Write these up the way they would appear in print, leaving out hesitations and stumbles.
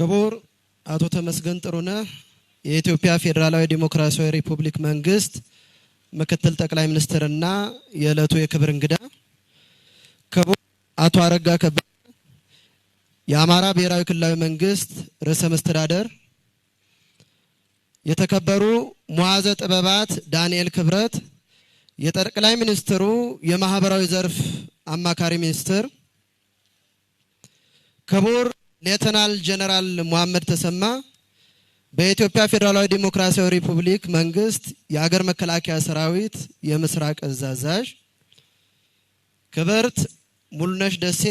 ክቡር አቶ ተመስገን ጥሩነህ የኢትዮጵያ ፌደራላዊ ዲሞክራሲያዊ ሪፑብሊክ መንግስት ምክትል ጠቅላይ ሚኒስትርና የዕለቱ የክብር እንግዳ፣ ክቡር አቶ አረጋ ከበደ የአማራ ብሔራዊ ክልላዊ መንግስት ርዕሰ መስተዳድር፣ የተከበሩ ሙዓዘ ጥበባት ዳንኤል ክብረት የጠቅላይ ሚኒስትሩ የማህበራዊ ዘርፍ አማካሪ ሚኒስትር፣ ክቡር ሌተናል ጀነራል ሙሐመድ ተሰማ በኢትዮጵያ ፌደራላዊ ዲሞክራሲያዊ ሪፑብሊክ መንግስት የሀገር መከላከያ ሰራዊት የምስራቅ እዝ አዛዥ፣ ክብርት ሙሉነሽ ደሴ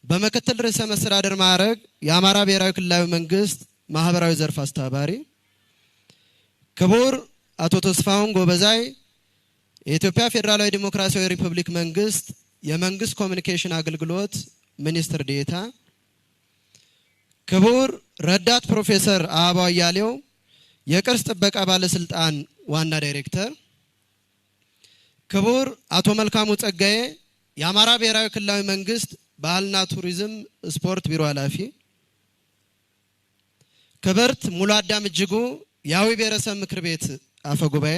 በምክትል ርዕሰ መስተዳድር ማዕረግ የአማራ ብሔራዊ ክልላዊ መንግስት ማህበራዊ ዘርፍ አስተባባሪ፣ ክቡር አቶ ተስፋውን ጎበዛይ የኢትዮጵያ ፌደራላዊ ዲሞክራሲያዊ ሪፑብሊክ መንግስት የመንግስት ኮሚኒኬሽን አገልግሎት ሚኒስትር ዴኤታ፣ ክቡር ረዳት ፕሮፌሰር አበባው አያሌው የቅርስ ጥበቃ ባለስልጣን ዋና ዳይሬክተር፣ ክቡር አቶ መልካሙ ጸጋዬ የአማራ ብሔራዊ ክልላዊ መንግስት ባህልና ቱሪዝም ስፖርት ቢሮ ኃላፊ፣ ክብርት ሙሉ አዳም እጅጉ የአዊ ብሔረሰብ ምክር ቤት አፈ ጉባኤ፣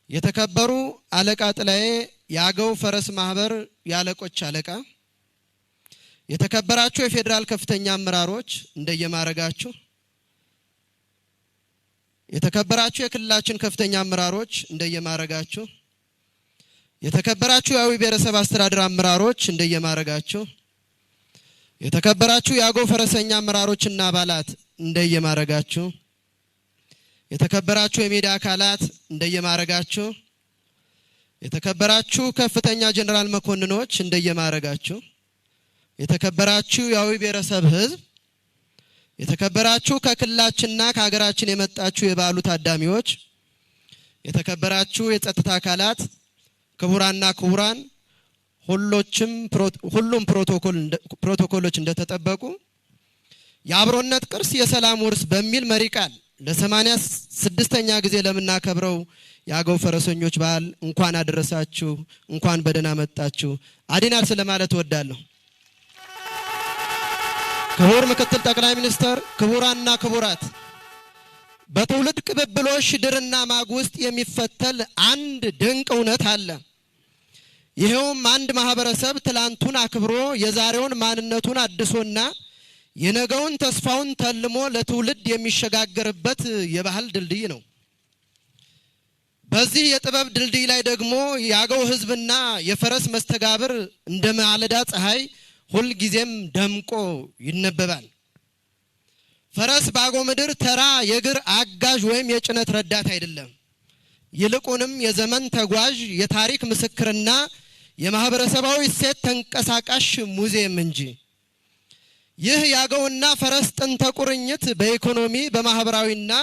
የተከበሩ አለቃ ጥላዬ የአገው ፈረስ ማህበር ያለቆች አለቃ፣ የተከበራችሁ የፌደራል ከፍተኛ አመራሮች እንደየማረጋችሁ፣ የተከበራችሁ የክልላችን ከፍተኛ አመራሮች እንደየማረጋችሁ፣ የተከበራችሁ የአዊ ብሔረሰብ አስተዳደር አመራሮች እንደየማረጋችሁ፣ የተከበራችሁ የአገው ፈረሰኛ አመራሮችና አባላት እንደየማረጋችሁ፣ የተከበራችሁ የሚዲያ አካላት እንደየማረጋችሁ፣ የተከበራችሁ ከፍተኛ ጀነራል መኮንኖች እንደየማረጋችሁ፣ የተከበራችሁ የአዊ ብሔረሰብ ህዝብ፣ የተከበራችሁ ከክልላችንና ከሀገራችን የመጣችሁ የበዓሉ ታዳሚዎች፣ የተከበራችሁ የጸጥታ አካላት፣ ክቡራና ክቡራን፣ ሁሉም ፕሮቶኮሎች እንደተጠበቁ የአብሮነት ቅርስ የሰላም ውርስ በሚል መሪ ቃል ለ86ኛ ጊዜ ለምናከብረው የአገው ፈረሰኞች በዓል እንኳን አደረሳችሁ፣ እንኳን በደህና መጣችሁ አዲናር ስለማለት እወዳለሁ። ክቡር ምክትል ጠቅላይ ሚኒስትር፣ ክቡራንና ክቡራት፣ በትውልድ ቅብብሎሽ ድርና ማግ ውስጥ የሚፈተል አንድ ድንቅ እውነት አለ። ይሄውም አንድ ማህበረሰብ ትላንቱን አክብሮ የዛሬውን ማንነቱን አድሶና የነገውን ተስፋውን ተልሞ ለትውልድ የሚሸጋገርበት የባህል ድልድይ ነው። በዚህ የጥበብ ድልድይ ላይ ደግሞ የአገው ህዝብና የፈረስ መስተጋብር እንደ ማለዳ ፀሐይ ሁል ጊዜም ደምቆ ይነበባል። ፈረስ በአገው ምድር ተራ የእግር አጋዥ ወይም የጭነት ረዳት አይደለም። ይልቁንም የዘመን ተጓዥ፣ የታሪክ ምስክርና የማህበረሰባዊ እሴት ተንቀሳቃሽ ሙዚየም እንጂ። ይህ የአገውና ፈረስ ጥንተ ቁርኝት በኢኮኖሚ በማህበራዊና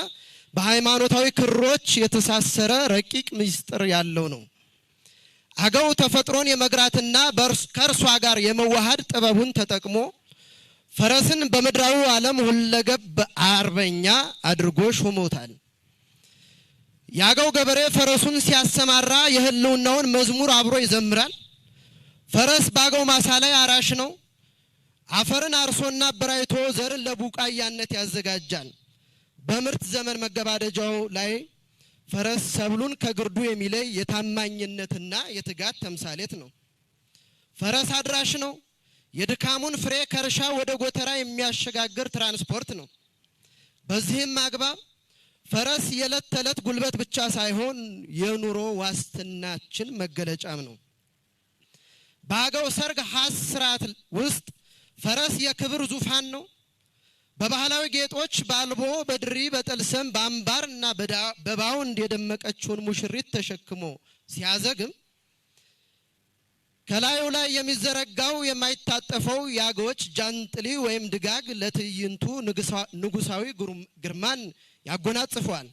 በሃይማኖታዊ ክሮች የተሳሰረ ረቂቅ ምስጢር ያለው ነው። አገው ተፈጥሮን የመግራትና ከእርሷ ጋር የመዋሃድ ጥበቡን ተጠቅሞ ፈረስን በምድራዊ ዓለም ሁለገብ አርበኛ አድርጎ ሾሞታል። የአገው ገበሬ ፈረሱን ሲያሰማራ የህልውናውን መዝሙር አብሮ ይዘምራል። ፈረስ በአገው ማሳ ላይ አራሽ ነው። አፈርን አርሶና አበራይቶ ዘርን ለቡቃያነት ያዘጋጃል። በምርት ዘመን መገባደጃው ላይ ፈረስ ሰብሉን ከግርዱ የሚለይ የታማኝነትና የትጋት ተምሳሌት ነው። ፈረስ አድራሽ ነው። የድካሙን ፍሬ ከእርሻ ወደ ጎተራ የሚያሸጋግር ትራንስፖርት ነው። በዚህም አግባብ ፈረስ የዕለት ተዕለት ጉልበት ብቻ ሳይሆን የኑሮ ዋስትናችን መገለጫም ነው። በአገው ሰርግ ሀስራት ውስጥ ፈረስ የክብር ዙፋን ነው። በባህላዊ ጌጦች ባልቦ፣ በድሪ፣ በጠልሰም፣ በአምባርና በባውንድ የደመቀችውን ሙሽሪት ተሸክሞ ሲያዘግም ከላዩ ላይ የሚዘረጋው የማይታጠፈው የአገዎች ጃንጥሊ ወይም ድጋግ ለትዕይንቱ ንጉሳዊ ግርማን ያጎናጽፏል።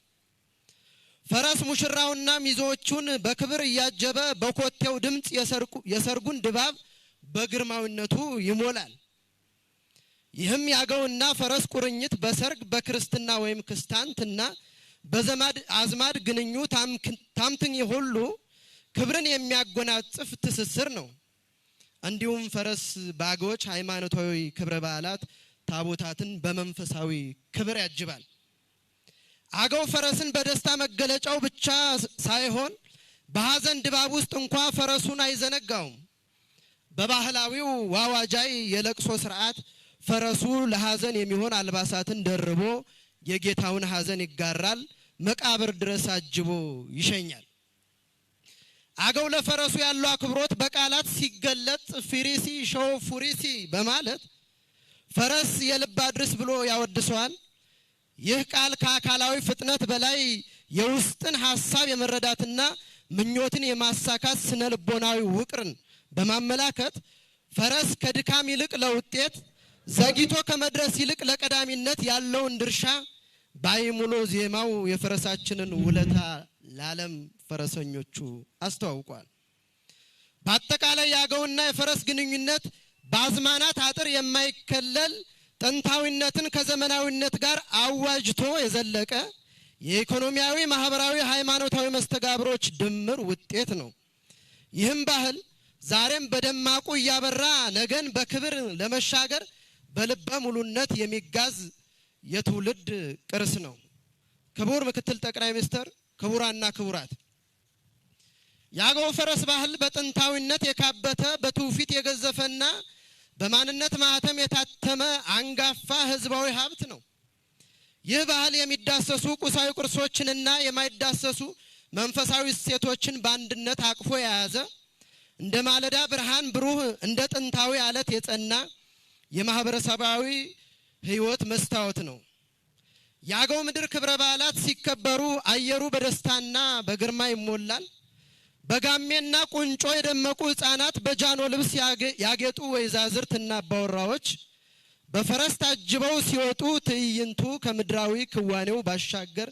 ፈረስ ሙሽራውና ሚዜዎቹን በክብር እያጀበ በኮቴው ድምፅ የሰርጉን ድባብ በግርማዊነቱ ይሞላል። ይህም የአገውና ፈረስ ቁርኝት በሰርግ፣ በክርስትና ወይም ክስታንትና በዘመድ አዝማድ ግንኙ ታምትኝ ሁሉ ክብርን የሚያጎናጽፍ ትስስር ነው። እንዲሁም ፈረስ በአገዎች ሃይማኖታዊ ክብረ በዓላት ታቦታትን በመንፈሳዊ ክብር ያጅባል። አገው ፈረስን በደስታ መገለጫው ብቻ ሳይሆን በሐዘን ድባብ ውስጥ እንኳን ፈረሱን አይዘነጋውም። በባህላዊው ዋዋጃይ የለቅሶ ስርዓት ፈረሱ ለሐዘን የሚሆን አልባሳትን ደርቦ የጌታውን ሐዘን ይጋራል፣ መቃብር ድረስ አጅቦ ይሸኛል። አገው ለፈረሱ ያለው አክብሮት በቃላት ሲገለጽ ፍሪሲ ሾው ፉሪሲ በማለት ፈረስ የልብ አድርስ ብሎ ያወድሰዋል። ይህ ቃል ከአካላዊ ፍጥነት በላይ የውስጥን ሐሳብ የመረዳትና ምኞትን የማሳካት ስነ ልቦናዊ ውቅርን በማመላከት ፈረስ ከድካም ይልቅ ለውጤት ዘግይቶ ከመድረስ ይልቅ ለቀዳሚነት ያለውን ድርሻ ባይሙሎ ዜማው የፈረሳችንን ውለታ ለዓለም ፈረሰኞቹ አስተዋውቋል። በአጠቃላይ ያገውና የፈረስ ግንኙነት በአዝማናት አጥር የማይከለል ጥንታዊነትን ከዘመናዊነት ጋር አዋጅቶ የዘለቀ የኢኮኖሚያዊ፣ ማህበራዊ፣ ሃይማኖታዊ መስተጋብሮች ድምር ውጤት ነው። ይህም ባህል ዛሬም በደማቁ እያበራ ነገን በክብር ለመሻገር በልበ ሙሉነት የሚጋዝ የትውልድ ቅርስ ነው። ክቡር ምክትል ጠቅላይ ሚኒስትር፣ ክቡራና ክቡራት፣ የአገው ፈረስ ባህል በጥንታዊነት የካበተ በትውፊት የገዘፈና በማንነት ማህተም የታተመ አንጋፋ ህዝባዊ ሀብት ነው። ይህ ባህል የሚዳሰሱ ቁሳዊ ቅርሶችንና የማይዳሰሱ መንፈሳዊ እሴቶችን በአንድነት አቅፎ የያዘ እንደ ማለዳ ብርሃን ብሩህ እንደ ጥንታዊ አለት የጸና የማህበረሰባዊ ህይወት መስታወት ነው። የአገው ምድር ክብረ በዓላት ሲከበሩ አየሩ በደስታና በግርማ ይሞላል። በጋሜና ቁንጮ የደመቁ ህፃናት በጃኖ ልብስ ያጌጡ ወይዛዝርትና አባወራዎች በፈረስ ታጅበው ሲወጡ ትዕይንቱ ከምድራዊ ክዋኔው ባሻገር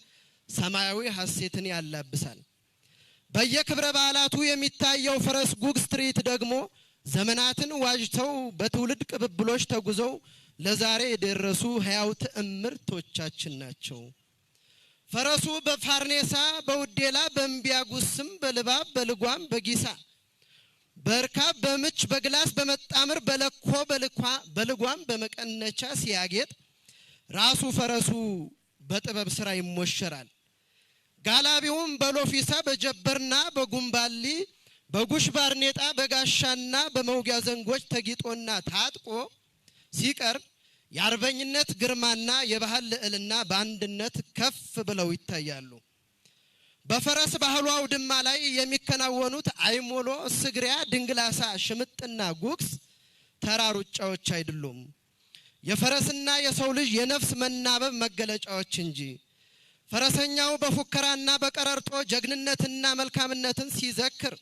ሰማያዊ ሐሴትን ያላብሳል። በየክብረ በዓላቱ የሚታየው ፈረስ ጉግስ ትርኢት ደግሞ ዘመናትን ዋጅተው በትውልድ ቅብብሎች ተጉዘው ለዛሬ የደረሱ ህያው ትዕምርቶቻችን ናቸው። ፈረሱ በፋርኔሳ፣ በውዴላ፣ በእምቢያጉስም፣ በልባብ፣ በልጓም፣ በጊሳ፣ በርካብ፣ በምች፣ በግላስ፣ በመጣምር፣ በለኮ፣ በልጓም፣ በመቀነቻ ሲያጌጥ ራሱ ፈረሱ በጥበብ ስራ ይሞሸራል። ጋላቢውም በሎፊሳ፣ በጀበርና፣ በጉምባሊ፣ በጉሽ ባርኔጣ፣ በጋሻና በመውጊያ ዘንጎች ተጊጦና ታጥቆ ሲቀርብ የአርበኝነት ግርማና የባህል ልዕልና በአንድነት ከፍ ብለው ይታያሉ። በፈረስ ባህሉ አውድማ ላይ የሚከናወኑት አይሞሎ፣ ስግሪያ፣ ድንግላሳ፣ ሽምጥና ጉግስ ተራ ሩጫዎች አይደሉም፣ የፈረስና የሰው ልጅ የነፍስ መናበብ መገለጫዎች እንጂ። ፈረሰኛው በፉከራና በቀረርቶ ጀግንነትና መልካምነትን ሲዘክር፣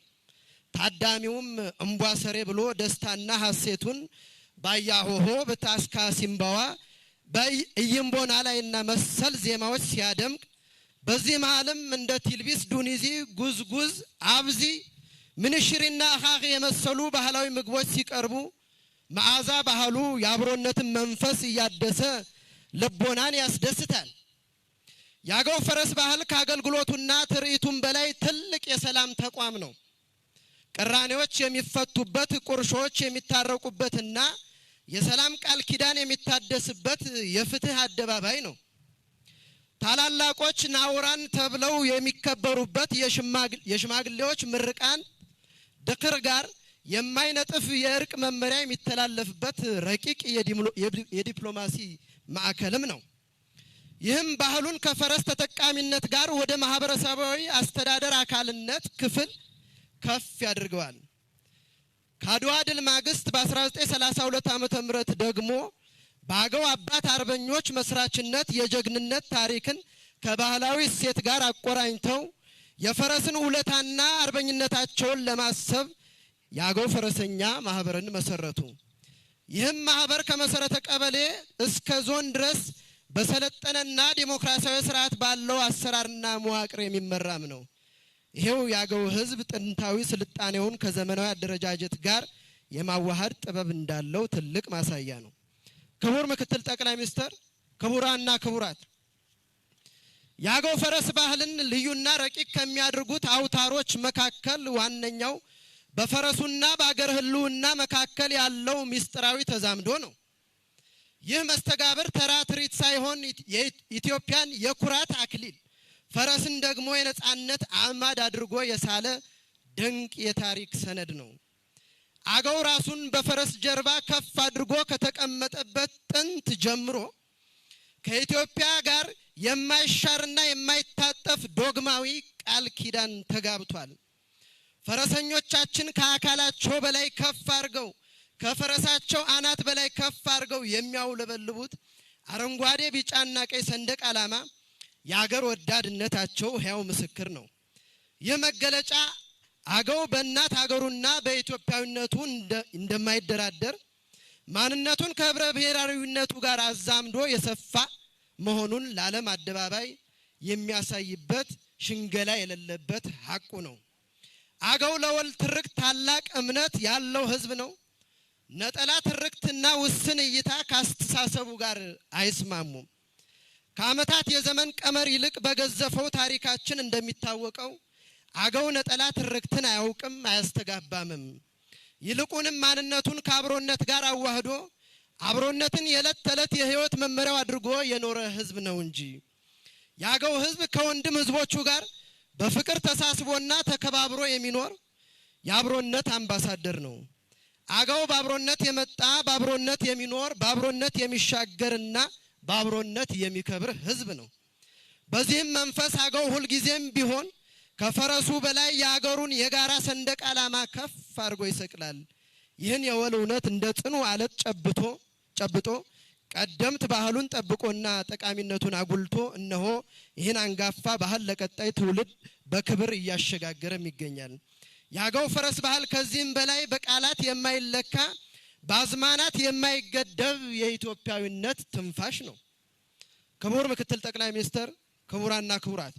ታዳሚውም እምቧሰሬ ብሎ ደስታና ሐሴቱን ባያሆሆ በታስካ ሲምባዋ በእይምቦና ላይና መሰል ዜማዎች ሲያደምቅ፣ በዚህ መዓልም እንደ ቲልቢስ፣ ዱኒዚ፣ ጉዝጉዝ፣ አብዚ፣ ምንሽሪና አኻኺ የመሰሉ ባህላዊ ምግቦች ሲቀርቡ መዓዛ ባህሉ የአብሮነትን መንፈስ እያደሰ ልቦናን ያስደስታል። የአገው ፈረስ ባህል ከአገልግሎቱና ትርኢቱም በላይ ትልቅ የሰላም ተቋም ነው። ቅራኔዎች የሚፈቱበት፣ ቁርሾች የሚታረቁበትና የሰላም ቃል ኪዳን የሚታደስበት የፍትህ አደባባይ ነው። ታላላቆች ናውራን ተብለው የሚከበሩበት የሽማግሌዎች ምርቃን ድክር ጋር የማይነጥፍ የእርቅ መመሪያ የሚተላለፍበት ረቂቅ የዲፕሎማሲ ማዕከልም ነው። ይህም ባህሉን ከፈረስ ተጠቃሚነት ጋር ወደ ማህበረሰባዊ አስተዳደር አካልነት ክፍል ከፍ ያድርገዋል። ከአድዋ ድል ማግስት በ1932 ዓመተ ምህረት ደግሞ በአገው አባት አርበኞች መስራችነት የጀግንነት ታሪክን ከባህላዊ እሴት ጋር አቆራኝተው የፈረስን ውለታና አርበኝነታቸውን ለማሰብ የአገው ፈረሰኛ ማህበርን መሰረቱ። ይህም ማህበር ከመሰረተ ቀበሌ እስከ ዞን ድረስ በሰለጠነና ዲሞክራሲያዊ ስርዓት ባለው አሰራርና መዋቅር የሚመራም ነው። ይሄው የአገው ህዝብ ጥንታዊ ስልጣኔውን ከዘመናዊ አደረጃጀት ጋር የማዋሃድ ጥበብ እንዳለው ትልቅ ማሳያ ነው። ክቡር ምክትል ጠቅላይ ሚኒስትር፣ ክቡራና ክቡራት፣ የአገው ፈረስ ባህልን ልዩና ረቂቅ ከሚያደርጉት አውታሮች መካከል ዋነኛው በፈረሱና በአገር ህልውና መካከል ያለው ሚስጥራዊ ተዛምዶ ነው። ይህ መስተጋብር ተራ ትርኢት ሳይሆን የኢትዮጵያን የኩራት አክሊል ፈረስን ደግሞ የነጻነት አዕማድ አድርጎ የሳለ ድንቅ የታሪክ ሰነድ ነው። አገው ራሱን በፈረስ ጀርባ ከፍ አድርጎ ከተቀመጠበት ጥንት ጀምሮ ከኢትዮጵያ ጋር የማይሻርና የማይታጠፍ ዶግማዊ ቃል ኪዳን ተጋብቷል። ፈረሰኞቻችን ከአካላቸው በላይ ከፍ አድርገው ከፈረሳቸው አናት በላይ ከፍ አድርገው የሚያውለበልቡት አረንጓዴ ቢጫና ቀይ ሰንደቅ ዓላማ የአገር ወዳድነታቸው ሕያው ምስክር ነው። ይህ መገለጫ አገው በእናት አገሩና በኢትዮጵያዊነቱ እንደማይደራደር ማንነቱን ከህብረ ብሔራዊነቱ ጋር አዛምዶ የሰፋ መሆኑን ለዓለም አደባባይ የሚያሳይበት ሽንገላ የሌለበት ሐቁ ነው። አገው ለወል ትርክት ታላቅ እምነት ያለው ህዝብ ነው። ነጠላ ትርክትና ውስን እይታ ካስተሳሰቡ ጋር አይስማሙም። ከዓመታት የዘመን ቀመር ይልቅ በገዘፈው ታሪካችን እንደሚታወቀው አገው ነጠላ ትርክትን አያውቅም፣ አያስተጋባምም። ይልቁንም ማንነቱን ከአብሮነት ጋር አዋህዶ አብሮነትን የዕለት ተዕለት የህይወት መመሪያው አድርጎ የኖረ ህዝብ ነው እንጂ። የአገው ህዝብ ከወንድም ህዝቦቹ ጋር በፍቅር ተሳስቦና ተከባብሮ የሚኖር የአብሮነት አምባሳደር ነው። አገው በአብሮነት የመጣ በአብሮነት የሚኖር በአብሮነት የሚሻገርና በአብሮነት የሚከብር ህዝብ ነው። በዚህም መንፈስ አገው ሁልጊዜም ቢሆን ከፈረሱ በላይ የአገሩን የጋራ ሰንደቅ ዓላማ ከፍ አድርጎ ይሰቅላል። ይህን የወል እውነት እንደ ጽኑ አለት ጨብጦ ቀደምት ባህሉን ጠብቆና ጠቃሚነቱን አጉልቶ እነሆ ይህን አንጋፋ ባህል ለቀጣይ ትውልድ በክብር እያሸጋገረም ይገኛል። የአገው ፈረስ ባህል ከዚህም በላይ በቃላት የማይለካ በአዝማናት የማይገደብ የኢትዮጵያዊነት ትንፋሽ ነው። ክቡር ምክትል ጠቅላይ ሚኒስትር፣ ክቡራንና ክቡራት፣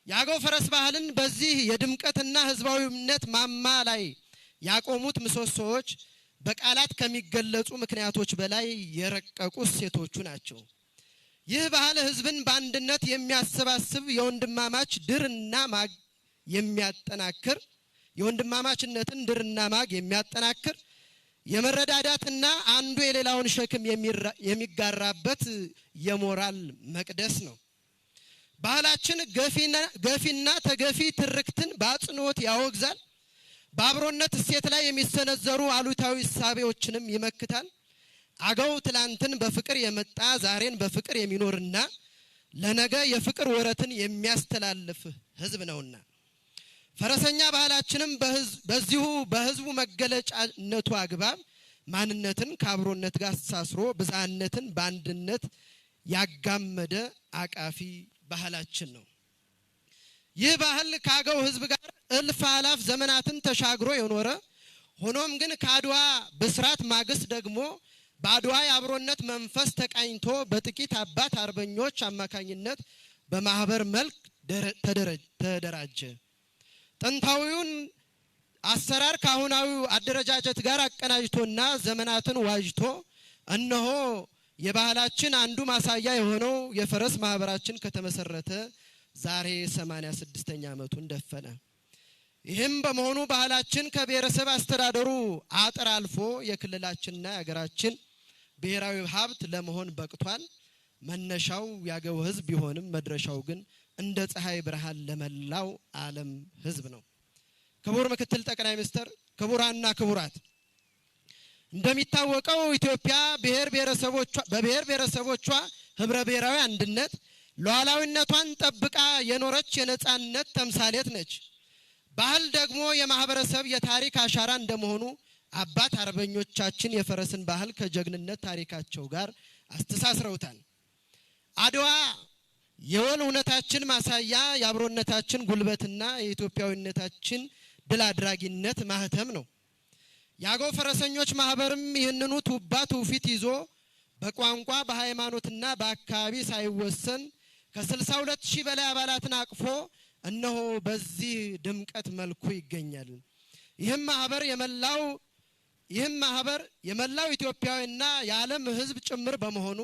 የአገው ፈረስ ባህልን በዚህ የድምቀትና ህዝባዊነት ማማ ላይ ያቆሙት ምሰሶዎች በቃላት ከሚገለጹ ምክንያቶች በላይ የረቀቁ እሴቶቹ ናቸው። ይህ ባህል ህዝብን በአንድነት የሚያሰባስብ የወንድማማች ድርና ማግ የሚያጠናክር የወንድማማችነትን ድርና ማግ የሚያጠናክር የመረዳዳትና አንዱ የሌላውን ሸክም የሚጋራበት የሞራል መቅደስ ነው። ባህላችን ገፊና ተገፊ ትርክትን በአጽንኦት ያወግዛል። በአብሮነት እሴት ላይ የሚሰነዘሩ አሉታዊ እሳቤዎችንም ይመክታል። አገው ትላንትን በፍቅር የመጣ ዛሬን በፍቅር የሚኖርና ለነገ የፍቅር ወረትን የሚያስተላልፍ ህዝብ ነውና ፈረሰኛ ባህላችንም በዚሁ በህዝቡ መገለጫነቱ አግባብ ማንነትን ከአብሮነት ጋር አስተሳስሮ ብዝሃነትን በአንድነት ያጋመደ አቃፊ ባህላችን ነው። ይህ ባህል ከአገው ህዝብ ጋር እልፍ አላፍ ዘመናትን ተሻግሮ የኖረ ሆኖም ግን ከአድዋ ብስራት ማግስት ደግሞ በአድዋ የአብሮነት መንፈስ ተቃኝቶ በጥቂት አባት አርበኞች አማካኝነት በማህበር መልክ ተደራጀ። ጥንታዊውን አሰራር ከአሁናዊው አደረጃጀት ጋር አቀናጅቶና ዘመናትን ዋጅቶ እነሆ የባህላችን አንዱ ማሳያ የሆነው የፈረስ ማህበራችን ከተመሰረተ ዛሬ 86ኛ ዓመቱን ደፈነ። ይህም በመሆኑ ባህላችን ከብሔረሰብ አስተዳደሩ አጥር አልፎ የክልላችንና የሀገራችን ብሔራዊ ሀብት ለመሆን በቅቷል። መነሻው የአገው ህዝብ ቢሆንም መድረሻው ግን እንደ ፀሐይ ብርሃን ለመላው ዓለም ህዝብ ነው። ክቡር ምክትል ጠቅላይ ሚኒስትር፣ ክቡራንና ክቡራት፣ እንደሚታወቀው ኢትዮጵያ በብሔር ብሔረሰቦቿ ህብረ ብሔራዊ አንድነት ሉዓላዊነቷን ጠብቃ የኖረች የነጻነት ተምሳሌት ነች። ባህል ደግሞ የማህበረሰብ የታሪክ አሻራ እንደመሆኑ አባት አርበኞቻችን የፈረስን ባህል ከጀግንነት ታሪካቸው ጋር አስተሳስረውታል። አድዋ የወል እውነታችን ማሳያ፣ የአብሮነታችን ጉልበትና የኢትዮጵያዊነታችን ድል አድራጊነት ማህተም ነው። የአገው ፈረሰኞች ማህበርም ይህንኑ ቱባ ትውፊት ይዞ በቋንቋ በሃይማኖትና በአካባቢ ሳይወሰን ከ62,000 በላይ አባላትን አቅፎ እነሆ በዚህ ድምቀት መልኩ ይገኛል። ይህም ማህበር የመላው ኢትዮጵያውያንና የዓለም ህዝብ ጭምር በመሆኑ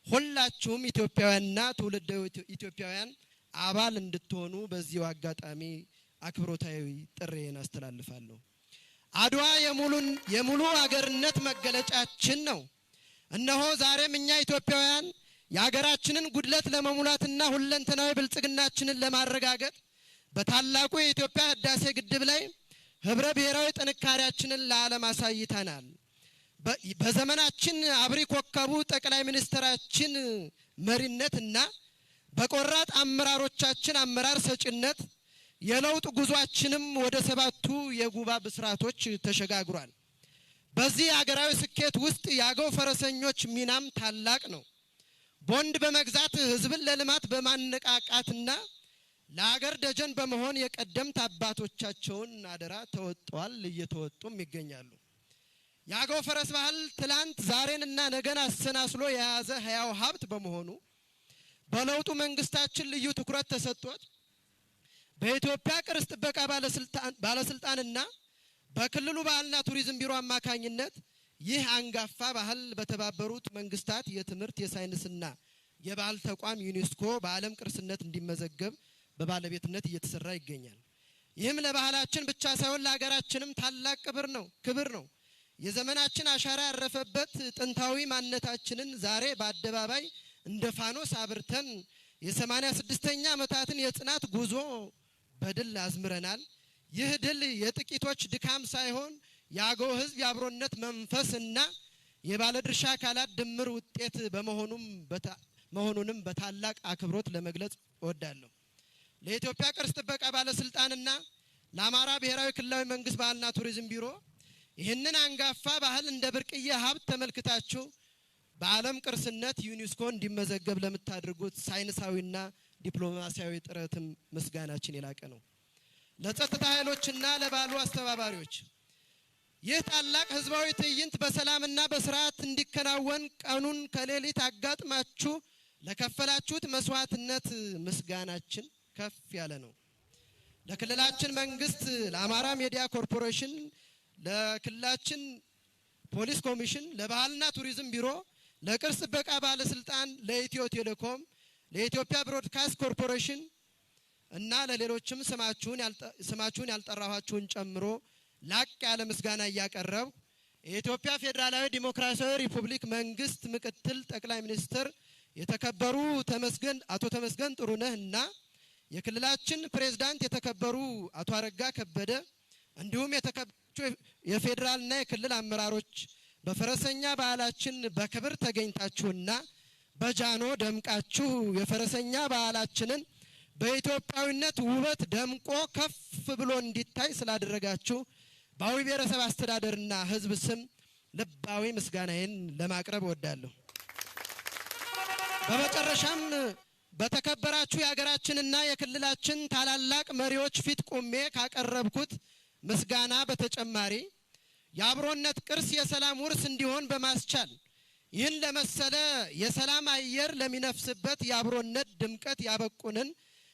ሁላችሁም ኢትዮጵያውያንና ትውልደ ኢትዮጵያውያን አባል እንድትሆኑ በዚሁ አጋጣሚ አክብሮታዊ ጥሪዬን አስተላልፋለሁ። አድዋ የሙሉ አገርነት መገለጫችን ነው። እነሆ ዛሬም እኛ ኢትዮጵያውያን የሀገራችንን ጉድለት ለመሙላትና ሁለንተናዊ ብልጽግናችንን ለማረጋገጥ በታላቁ የኢትዮጵያ ህዳሴ ግድብ ላይ ህብረ ብሔራዊ ጥንካሬያችንን ለዓለም አሳይተናል። በዘመናችን አብሪ ኮከቡ ጠቅላይ ሚኒስትራችን መሪነትና በቆራጥ አመራሮቻችን አመራር ሰጭነት የለውጥ ጉዟችንም ወደ 7ቱ የጉባ ብስራቶች ተሸጋግሯል። በዚህ ሀገራዊ ስኬት ውስጥ የአገው ፈረሰኞች ሚናም ታላቅ ነው። ቦንድ በመግዛት ህዝብን ለልማት በማነቃቃትና ለሀገር ደጀን በመሆን የቀደምት አባቶቻቸውን አደራ ተወጥተዋል፣ እየተወጡም ይገኛሉ። የአገው ፈረስ ባህል ትላንት ዛሬንና ነገን አሰናስሎ የያዘ ህያው ሀብት በመሆኑ በለውጡ መንግስታችን ልዩ ትኩረት ተሰጥቶት በኢትዮጵያ ቅርስ ጥበቃ ባለስልጣንና በክልሉ ባህልና ቱሪዝም ቢሮ አማካኝነት ይህ አንጋፋ ባህል በተባበሩት መንግስታት የትምህርት የሳይንስና የባህል ተቋም ዩኔስኮ በዓለም ቅርስነት እንዲመዘገብ በባለቤትነት እየተሰራ ይገኛል። ይህም ለባህላችን ብቻ ሳይሆን ለሀገራችንም ታላቅ ክብር ነው። የዘመናችን አሻራ ያረፈበት ጥንታዊ ማንነታችንን ዛሬ በአደባባይ እንደ ፋኖስ አብርተን የ86ኛ ዓመታትን የጽናት ጉዞ በድል አዝምረናል። ይህ ድል የጥቂቶች ድካም ሳይሆን የአገው ህዝብ የአብሮነት መንፈስና የባለድርሻ አካላት ድምር ውጤት መሆኑንም በታላቅ አክብሮት ለመግለጽ እወዳለሁ። ለኢትዮጵያ ቅርስ ጥበቃ ባለስልጣንና ለአማራ ብሔራዊ ክልላዊ መንግስት ባህልና ቱሪዝም ቢሮ ይህንን አንጋፋ ባህል እንደ ብርቅዬ ሀብት ተመልክታችሁ በዓለም ቅርስነት ዩኔስኮ እንዲመዘገብ ለምታደርጉት ሳይንሳዊና ዲፕሎማሲያዊ ጥረትም ምስጋናችን የላቀ ነው። ለጸጥታ ኃይሎችና ለባሉ አስተባባሪዎች ይህ ታላቅ ህዝባዊ ትዕይንት በሰላምና በስርዓት እንዲከናወን ቀኑን ከሌሊት አጋጥማችሁ ለከፈላችሁት መስዋዕትነት ምስጋናችን ከፍ ያለ ነው። ለክልላችን መንግስት፣ ለአማራ ሚዲያ ኮርፖሬሽን፣ ለክልላችን ፖሊስ ኮሚሽን፣ ለባህልና ቱሪዝም ቢሮ፣ ለቅርስ ጥበቃ ባለስልጣን፣ ለኢትዮ ቴሌኮም፣ ለኢትዮጵያ ብሮድካስት ኮርፖሬሽን እና ለሌሎችም ስማችሁን ያልጠራኋችሁን ጨምሮ ላቅ ያለ ምስጋና እያቀረብ የኢትዮጵያ ፌዴራላዊ ዲሞክራሲያዊ ሪፑብሊክ መንግስት ምክትል ጠቅላይ ሚኒስትር የተከበሩ አቶ ተመስገን ጥሩነህ እና የክልላችን ፕሬዝዳንት የተከበሩ አቶ አረጋ ከበደ እንዲሁም የተከበሩ የፌዴራልና የክልል አመራሮች በፈረሰኛ ባህላችን በክብር ተገኝታችሁና በጃኖ ደምቃችሁ የፈረሰኛ ባህላችንን በኢትዮጵያዊነት ውበት ደምቆ ከፍ ብሎ እንዲታይ ስላደረጋችሁ በአዊ ብሔረሰብ አስተዳደርና ህዝብ ስም ልባዊ ምስጋናዬን ለማቅረብ እወዳለሁ። በመጨረሻም በተከበራችሁ የሀገራችንና የክልላችን ታላላቅ መሪዎች ፊት ቆሜ ካቀረብኩት ምስጋና በተጨማሪ የአብሮነት ቅርስ የሰላም ውርስ እንዲሆን በማስቻል ይህን ለመሰለ የሰላም አየር ለሚነፍስበት የአብሮነት ድምቀት ያበቁንን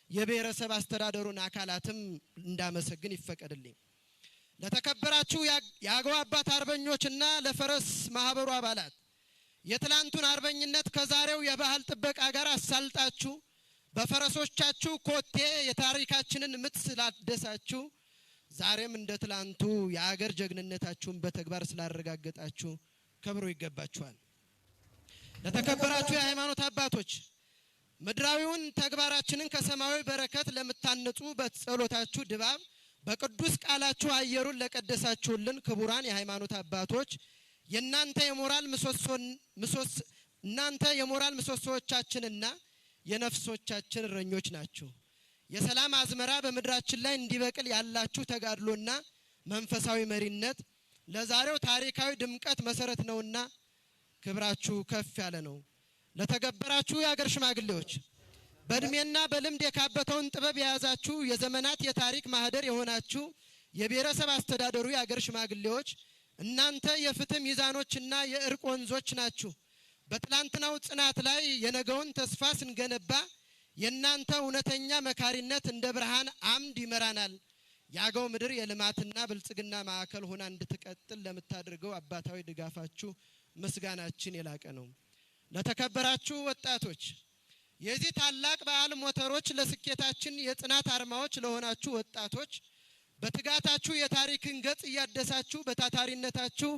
የብሔረሰብ አስተዳደሩን አካላትም እንዳመሰግን ይፈቀድልኝ። ለተከበራችሁ የአገው አባት አርበኞችና ለፈረስ ማህበሩ አባላት የትላንቱን አርበኝነት ከዛሬው የባህል ጥበቃ ጋር አሳልጣችሁ በፈረሶቻችሁ ኮቴ የታሪካችንን ምት ስላደሳችሁ ዛሬም እንደ ትላንቱ የአገር ጀግንነታችሁን በተግባር ስላረጋገጣችሁ ክብሩ ይገባችኋል። ለተከበራችሁ የሃይማኖት አባቶች ምድራዊውን ተግባራችንን ከሰማያዊ በረከት ለምታነጹ በጸሎታችሁ ድባብ በቅዱስ ቃላችሁ አየሩን ለቀደሳችሁልን ክቡራን የሃይማኖት አባቶች እናንተ የሞራል ምሰሶዎቻችንና የነፍሶቻችን እረኞች ናችሁ። የሰላም አዝመራ በምድራችን ላይ እንዲበቅል ያላችሁ ተጋድሎና መንፈሳዊ መሪነት ለዛሬው ታሪካዊ ድምቀት መሰረት ነውና ክብራችሁ ከፍ ያለ ነው። ለተገበራችሁ የሀገር ሽማግሌዎች በእድሜና በልምድ የካበተውን ጥበብ የያዛችሁ የዘመናት የታሪክ ማህደር የሆናችሁ የብሔረሰብ አስተዳደሩ የሀገር ሽማግሌዎች እናንተ የፍትህ ሚዛኖችና የእርቅ ወንዞች ናችሁ። በትላንትናው ጽናት ላይ የነገውን ተስፋ ስንገነባ የእናንተ እውነተኛ መካሪነት እንደ ብርሃን አምድ ይመራናል። የአገው ምድር የልማትና ብልጽግና ማዕከል ሆና እንድትቀጥል ለምታደርገው አባታዊ ድጋፋችሁ ምስጋናችን የላቀ ነው። ለተከበራችሁ ወጣቶች የዚህ ታላቅ በዓል ሞተሮች ለስኬታችን የጽናት አርማዎች ለሆናችሁ ወጣቶች በትጋታችሁ የታሪክን ገጽ እያደሳችሁ በታታሪነታችሁ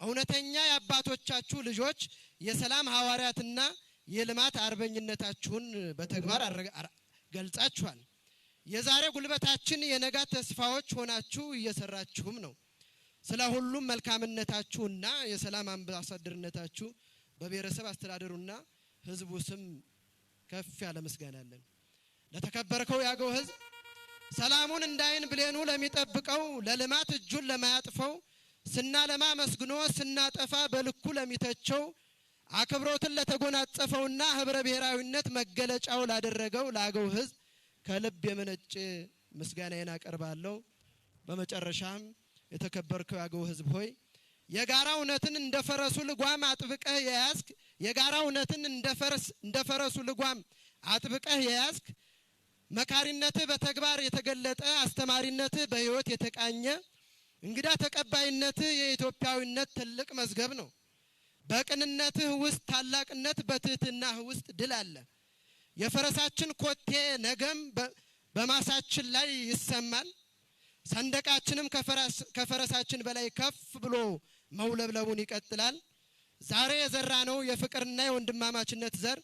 እውነተኛ የአባቶቻችሁ ልጆች የሰላም ሐዋርያትና የልማት አርበኝነታችሁን በተግባር ገልጻችኋል። የዛሬ ጉልበታችን የነጋ ተስፋዎች ሆናችሁ እየሰራችሁም ነው። ስለ ሁሉም መልካምነታችሁና የሰላም አምባሳደርነታችሁ በብሔረሰብ አስተዳደሩና ህዝቡ ስም ከፍ ያለ ምስጋና አለን። ለተከበርከው ያገው ህዝብ ሰላሙን እንዳይን ብሌኑ ለሚጠብቀው ለልማት እጁን ለማያጥፈው ስናለማ መስግኖ ስናጠፋ በልኩ ለሚተቸው አክብሮትን ለተጎናጸፈውና ህብረ ብሔራዊነት መገለጫው ላደረገው ላገው ህዝብ ከልብ የመነጨ ምስጋናዬን አቀርባለሁ። በመጨረሻም የተከበርከው ያገው ህዝብ ሆይ የጋራ እውነትን እንደ ፈረሱ ልጓም አጥብቀህ የያዝክ የጋራ እውነትን እንደ ፈረሱ ልጓም አጥብቀህ የያዝክ መካሪነትህ በተግባር የተገለጠ አስተማሪነትህ በህይወት የተቃኘ እንግዳ ተቀባይነትህ የኢትዮጵያዊነት ትልቅ መዝገብ ነው። በቅንነትህ ውስጥ ታላቅነት በትህትናህ ውስጥ ድል አለ። የፈረሳችን ኮቴ ነገም በማሳችን ላይ ይሰማል። ሰንደቃችንም ከፈረሳችን በላይ ከፍ ብሎ መውለብለቡን ይቀጥላል። ዛሬ የዘራነው የፍቅርና የወንድማማችነት ዘር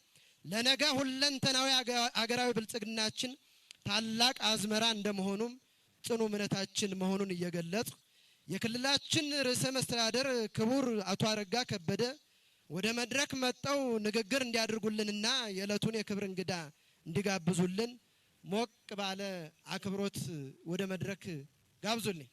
ለነገ ሁለንተናዊ አገራዊ ብልጽግናችን ታላቅ አዝመራ እንደመሆኑም ጽኑ እምነታችን መሆኑን እየገለጽ የክልላችን ርዕሰ መስተዳድር ክቡር አቶ አረጋ ከበደ ወደ መድረክ መጣው ንግግር እንዲያደርጉልንና የዕለቱን የክብር እንግዳ እንዲጋብዙልን ሞቅ ባለ አክብሮት ወደ መድረክ ጋብዙልኝ።